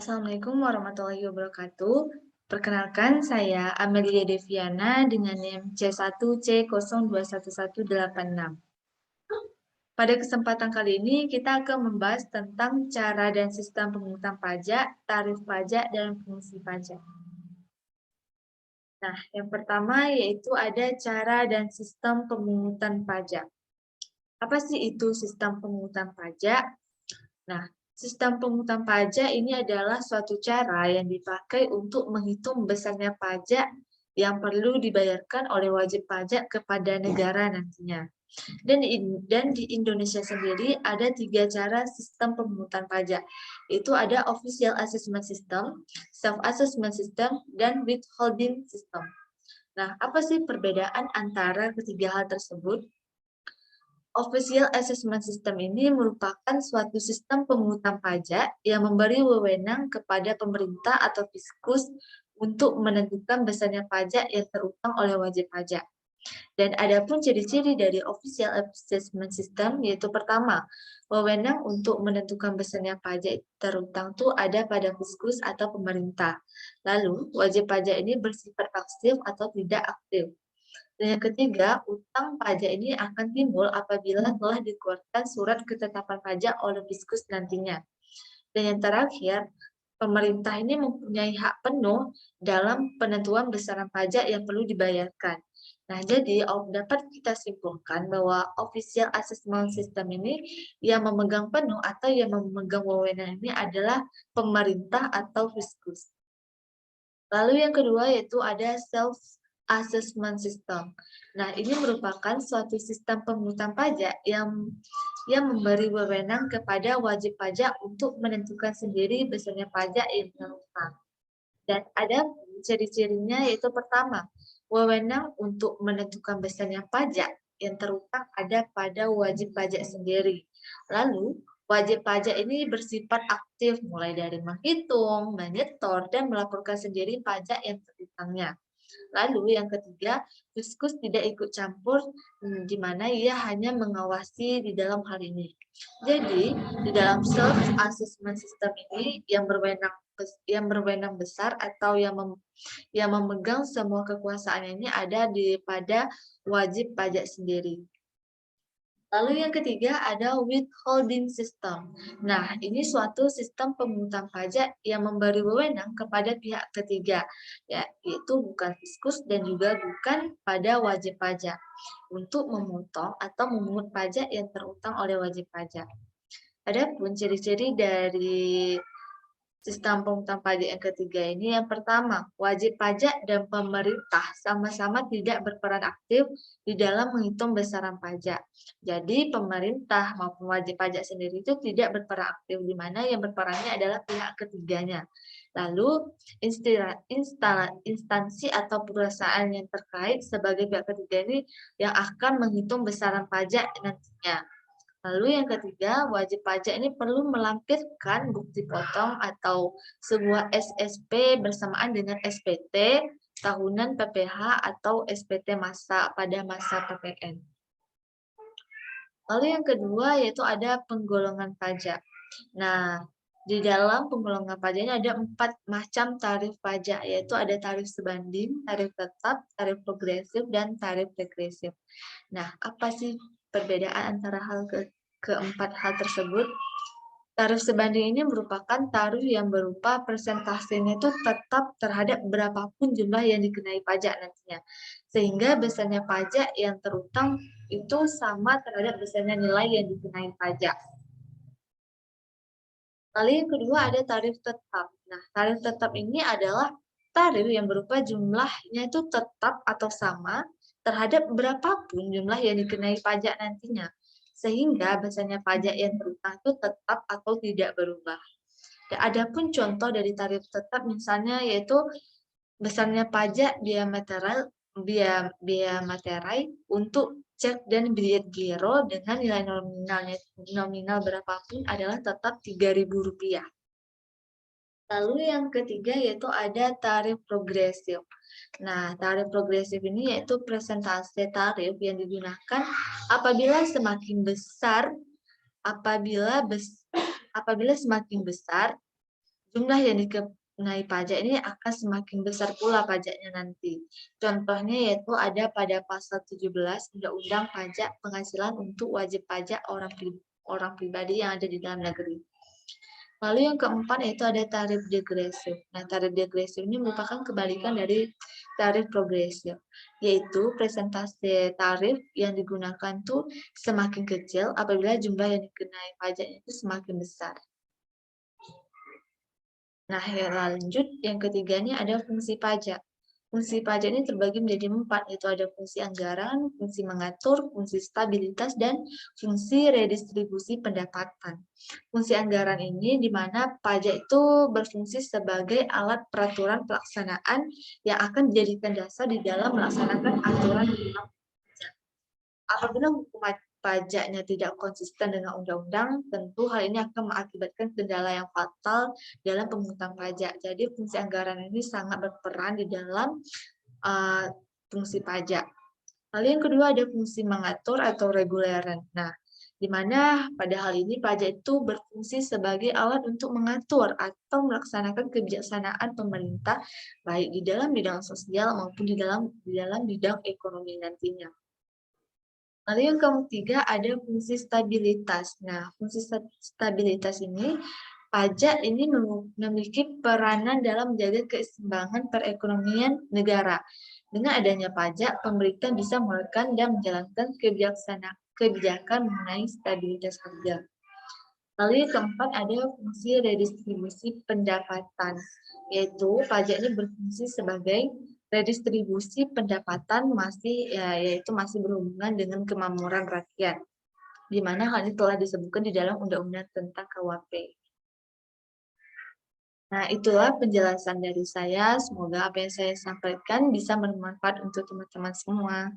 Assalamualaikum warahmatullahi wabarakatuh. Perkenalkan, saya Amelia Deviana dengan NIM C1C021186. Pada kesempatan kali ini, kita akan membahas tentang cara dan sistem pemungutan pajak, tarif pajak, dan fungsi pajak. Nah, yang pertama yaitu ada cara dan sistem pemungutan pajak. Apa sih itu sistem pemungutan pajak? Nah, sistem pemungutan pajak ini adalah suatu cara yang dipakai untuk menghitung besarnya pajak yang perlu dibayarkan oleh wajib pajak kepada negara nantinya. Dan di Indonesia sendiri ada 3 cara sistem pemungutan pajak. Itu ada Official Assessment System, Self-Assessment System, dan Withholding System. Nah, apa sih perbedaan antara ketiga hal tersebut? Official Assessment System ini merupakan suatu sistem pemungutan pajak yang memberi wewenang kepada pemerintah atau Fiskus untuk menentukan besarnya pajak yang terutang oleh wajib pajak. Dan ada pun ciri-ciri dari Official Assessment System, yaitu pertama, wewenang untuk menentukan besarnya pajak terutang itu ada pada Fiskus atau pemerintah. Lalu, wajib pajak ini bersifat aktif atau tidak aktif. Dan yang ketiga, utang pajak ini akan timbul apabila telah dikeluarkan surat ketetapan pajak oleh Fiskus nantinya. Dan yang terakhir, pemerintah ini mempunyai hak penuh dalam penentuan besaran pajak yang perlu dibayarkan. Nah, jadi dapat kita simpulkan bahwa Official Assessment System ini yang memegang penuh atau yang memegang wewenang ini adalah pemerintah atau Fiskus. Lalu yang kedua yaitu ada Self-Assessment System. Nah, ini merupakan suatu sistem pemungutan pajak yang memberi wewenang kepada wajib pajak untuk menentukan sendiri besarnya pajak yang terutang. Dan ada ciri-cirinya yaitu pertama, wewenang untuk menentukan besarnya pajak yang terutang ada pada wajib pajak sendiri. Lalu, wajib pajak ini bersifat aktif mulai dari menghitung, menyetor, dan melaporkan sendiri pajak yang terutangnya. Lalu yang ketiga, Fiskus tidak ikut campur di mana ia hanya mengawasi di dalam hal ini. Jadi, di dalam self-assessment system ini yang berwenang besar atau yang memegang semua kekuasaan ini ada pada wajib pajak sendiri. Lalu yang ketiga ada withholding system. Nah, ini suatu sistem pemungutan pajak yang memberi wewenang kepada pihak ketiga, yaitu bukan Fiskus dan juga bukan pada wajib pajak, untuk memotong atau memungut pajak yang terutang oleh wajib pajak. Adapun ciri-ciri dari sistem pemungutan pajak yang ketiga ini, yang pertama, wajib pajak dan pemerintah sama-sama tidak berperan aktif di dalam menghitung besaran pajak. Jadi pemerintah maupun wajib pajak sendiri itu tidak berperan aktif, di mana yang berperannya adalah pihak ketiganya. Lalu instansi atau perusahaan yang terkait sebagai pihak ketiga ini yang akan menghitung besaran pajak nantinya. Lalu yang ketiga, wajib pajak ini perlu melampirkan bukti potong atau sebuah SSP bersamaan dengan SPT tahunan PPh atau SPT pada masa PPN. Lalu yang kedua yaitu ada penggolongan pajak. Nah, di dalam penggolongan pajak ini ada 4 macam tarif pajak, yaitu ada tarif sebanding, tarif tetap, tarif progresif, dan tarif regresif. Nah, apa sih perbedaan antara keempat hal tersebut? Tarif sebanding ini merupakan tarif yang berupa persentasenya itu tetap terhadap berapapun jumlah yang dikenai pajak nantinya. Sehingga besarnya pajak yang terutang itu sama terhadap besarnya nilai yang dikenai pajak. Lalu yang kedua ada tarif tetap. Nah, tarif tetap ini adalah tarif yang berupa jumlahnya itu tetap atau sama terhadap berapapun jumlah yang dikenai pajak nantinya. Sehingga besarnya pajak yang terutang itu tetap atau tidak berubah. Dan ada pun contoh dari tarif tetap misalnya yaitu besarnya pajak biaya materai untuk cek dan bilet giro dengan nilai nominal berapapun adalah tetap Rp3.000. Lalu yang ketiga yaitu ada tarif progresif. Nah, tarif progresif ini yaitu presentase tarif yang digunakan apabila semakin besar jumlah yang dikenai pajak ini akan semakin besar pula pajaknya nanti. Contohnya yaitu ada pada pasal 17 Undang-Undang Pajak Penghasilan untuk wajib pajak orang pribadi yang ada di dalam negeri. Lalu yang keempat yaitu ada tarif degresif. Nah, tarif degresif ini merupakan kebalikan dari tarif progresif, yaitu presentasi tarif yang digunakan tuh semakin kecil apabila jumlah yang dikenai pajak itu semakin besar. Nah, yang lanjut yang ketiganya ada fungsi pajak. Fungsi pajak ini terbagi menjadi 4, yaitu ada fungsi anggaran, fungsi mengatur, fungsi stabilitas, dan fungsi redistribusi pendapatan. Fungsi anggaran ini di mana pajak itu berfungsi sebagai alat peraturan pelaksanaan yang akan dijadikan dasar di dalam melaksanakan aturan tentang pajak. Apabila hukum pajaknya tidak konsisten dengan undang-undang, tentu hal ini akan mengakibatkan kendala yang fatal dalam pemungutan pajak. Jadi fungsi anggaran ini sangat berperan di dalam fungsi pajak. Lalu yang kedua ada fungsi mengatur atau reguleran. Nah, di mana pada hal ini pajak itu berfungsi sebagai alat untuk mengatur atau melaksanakan kebijaksanaan pemerintah baik di dalam bidang sosial maupun di dalam bidang ekonomi nantinya. Lalu yang ketiga ada fungsi stabilitas. Nah, fungsi stabilitas ini, pajak ini memiliki peranan dalam menjaga keseimbangan perekonomian negara. Dengan adanya pajak, pemerintah bisa mengeluarkan dan menjalankan kebijakan mengenai stabilitas harga. Lalu yang keempat ada fungsi redistribusi pendapatan, yaitu pajak ini berfungsi sebagai redistribusi pendapatan yaitu masih berhubungan dengan kemakmuran rakyat, di mana hal ini telah disebutkan di dalam Undang-Undang tentang KUHP. Nah, itulah penjelasan dari saya. Semoga apa yang saya sampaikan bisa bermanfaat untuk teman-teman semua.